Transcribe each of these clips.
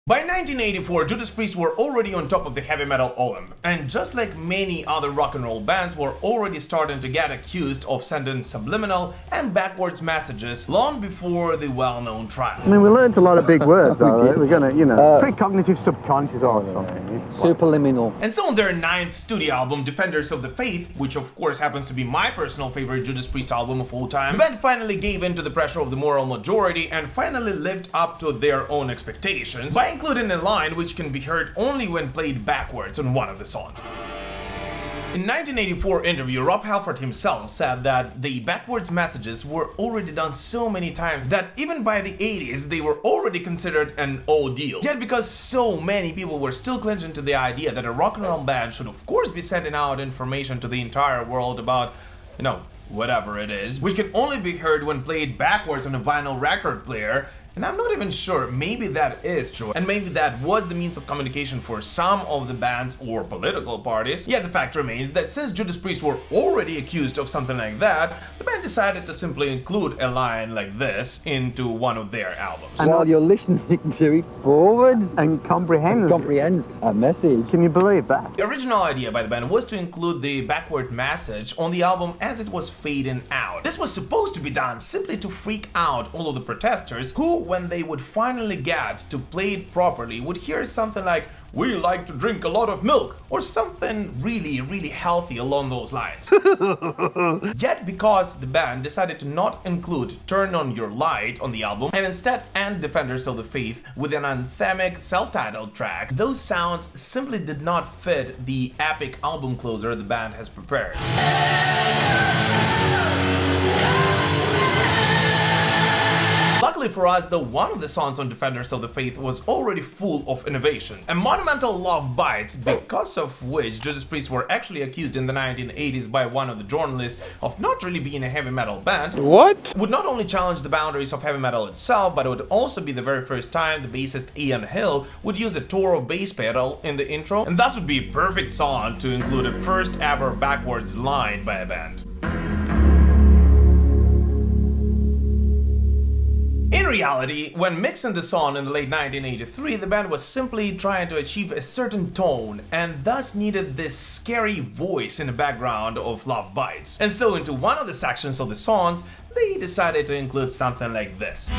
By 1984, Judas Priest were already on top of the heavy metal Olymp, and just like many other rock and roll bands, were already starting to get accused of sending subliminal and backwards messages long before the well-known trial. I mean, we learned a lot of big words, we're gonna, you know, precognitive subconscious or something. Superliminal. And so on their 9th studio album, Defenders of the Faith, which of course happens to be my personal favorite Judas Priest album of all time, the band finally gave in to the pressure of the moral majority and finally lived up to their own expectations by including a line which can be heard only when played backwards on one of the songs. In 1984 interview, Rob Halford himself said that the backwards messages were already done so many times that even by the 80s they were already considered an ordeal. Yet because so many people were still clinging to the idea that a rock and roll band should of course be sending out information to the entire world about, you know, whatever it is, which can only be heard when played backwards on a vinyl record player. And I'm not even sure, maybe that is true, and maybe that was the means of communication for some of the bands or political parties. Yet the fact remains that since Judas Priest were already accused of something like that, the band decided to simply include a line like this into one of their albums. And while you're listening to it, forward and comprehends a message. Can you believe that? The original idea by the band was to include the backward message on the album as it was fading out. This was supposed to be done simply to freak out all of the protesters who, when they would finally get to play it properly, would hear something like, "We like to drink a lot of milk," or something really healthy along those lines. Yet because the band decided to not include Turn On Your Light on the album and instead end Defenders of the Faith with an anthemic self-titled track, those sounds simply did not fit the epic album closer the band has prepared. Luckily for us, though, one of the songs on Defenders of the Faith was already full of innovation. A monumental Love Bites, because of which Judas Priest were actually accused in the 1980s by one of the journalists of not really being a heavy metal band. What? Would not only challenge the boundaries of heavy metal itself, but it would also be the very first time the bassist Ian Hill would use a Toro bass pedal in the intro, and thus would be a perfect song to include a first ever backwards line by a band. In reality, when mixing the song in the late 1983, the band was simply trying to achieve a certain tone and thus needed this scary voice in the background of Love Bites. And so into one of the sections of the songs, they decided to include something like this.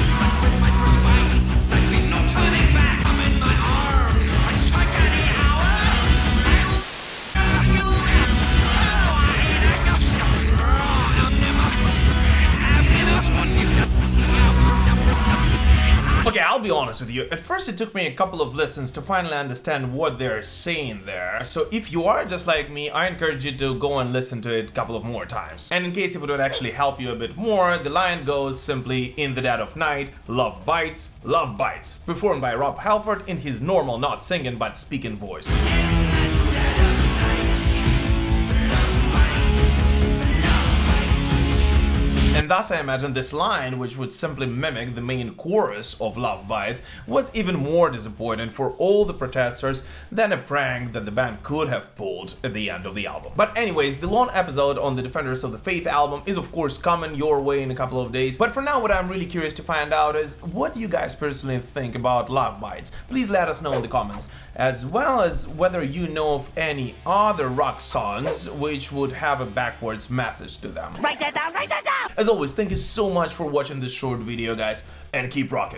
Okay, I'll be honest with you, at first it took me a couple of listens to finally understand what they're saying there, so if you are just like me, I encourage you to go and listen to it a couple of more times. And in case if it would actually help you a bit more, the line goes simply, "In the dead of night, love bites, performed by Rob Halford in his normal, not singing but speaking voice. And thus I imagine this line, which would simply mimic the main chorus of Love Bites, was even more disappointing for all the protesters than a prank that the band could have pulled at the end of the album. But anyways, the long episode on the Defenders of the Faith album is of course coming your way in a couple of days, but for now what I'm really curious to find out is what do you guys personally think about Love Bites? Please let us know in the comments, as well as whether you know of any other rock songs which would have a backwards message to them. Write that down, write that down! As always, thank you so much for watching this short video, guys, and keep rocking.